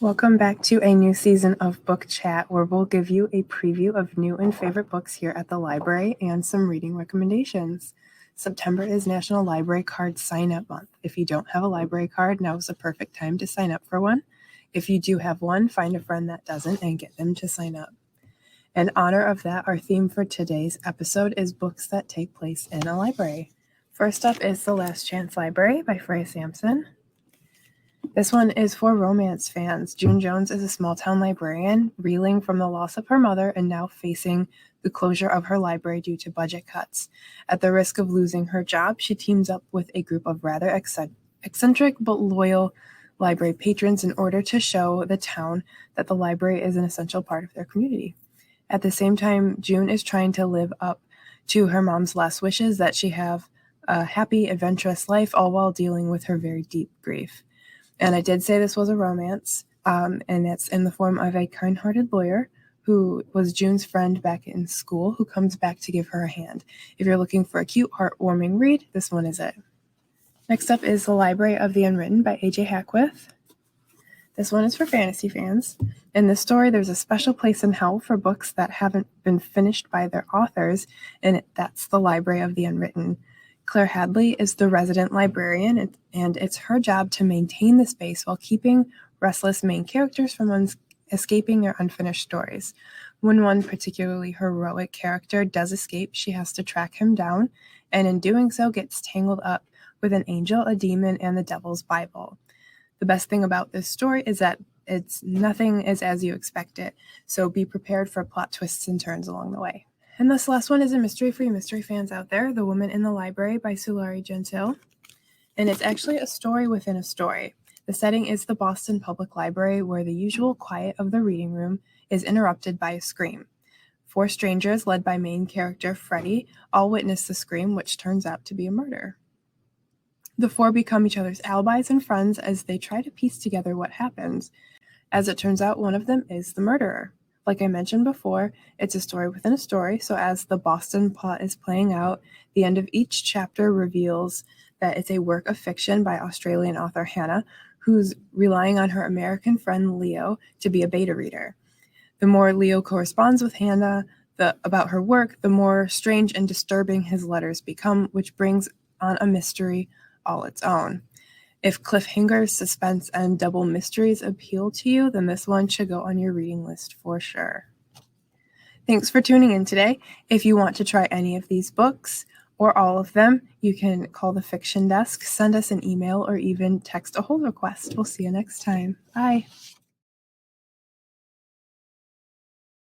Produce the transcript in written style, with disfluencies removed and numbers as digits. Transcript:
Welcome back to a new season of Book Chat, where we'll give you a preview of new and favorite books here at the library and some reading recommendations. September is National Library Card Sign-Up Month. If you don't have a library card, now is the perfect time to sign up for one. If you do have one, find a friend that doesn't and get them to sign up. In honor of that, our theme for today's episode is books that take place in a library. First up is The Last Chance Library by Freya Sampson. This one is for romance fans. June Jones is a small-town librarian, reeling from the loss of her mother and now facing the closure of her library due to budget cuts. At the risk of losing her job, she teams up with a group of rather eccentric but loyal library patrons in order to show the town that the library is an essential part of their community. At the same time, June is trying to live up to her mom's last wishes that she have a happy, adventurous life, all while dealing with her very deep grief. And I did say this was a romance, and it's in the form of a kind-hearted lawyer who was June's friend back in school who comes back to give her a hand. If you're looking for a cute, heartwarming read, this one is it. Next up is The Library of the Unwritten by A.J. Hackwith. This one is for fantasy fans. In this story, there's a special place in hell for books that haven't been finished by their authors, and that's the Library of the Unwritten. Claire Hadley is the resident librarian, and it's her job to maintain the space while keeping restless main characters from escaping their unfinished stories. When one particularly heroic character does escape, she has to track him down, and in doing so gets tangled up with an angel, a demon, and the devil's Bible. The best thing about this story is that nothing is as you expect it, so be prepared for plot twists and turns along the way. And this last one is a mystery for you mystery fans out there, The Woman in the Library by Sulari Gentill. And it's actually a story within a story. The setting is the Boston Public Library, where the usual quiet of the reading room is interrupted by a scream. 4 strangers, led by main character Freddie, all witness the scream, which turns out to be a murder. The 4 become each other's alibis and friends as they try to piece together what happens. As it turns out, one of them is the murderer. Like I mentioned before, it's a story within a story, so as the Boston plot is playing out, the end of each chapter reveals that it's a work of fiction by Australian author Hannah, who's relying on her American friend Leo to be a beta reader. The more Leo corresponds with Hannah about her work, the more strange and disturbing his letters become, which brings on a mystery all its own. If cliffhangers, suspense, and double mysteries appeal to you, then this one should go on your reading list for sure. Thanks for tuning in today. If you want to try any of these books, or all of them, you can call the Fiction Desk, send us an email, or even text a hold request. We'll see you next time. Bye.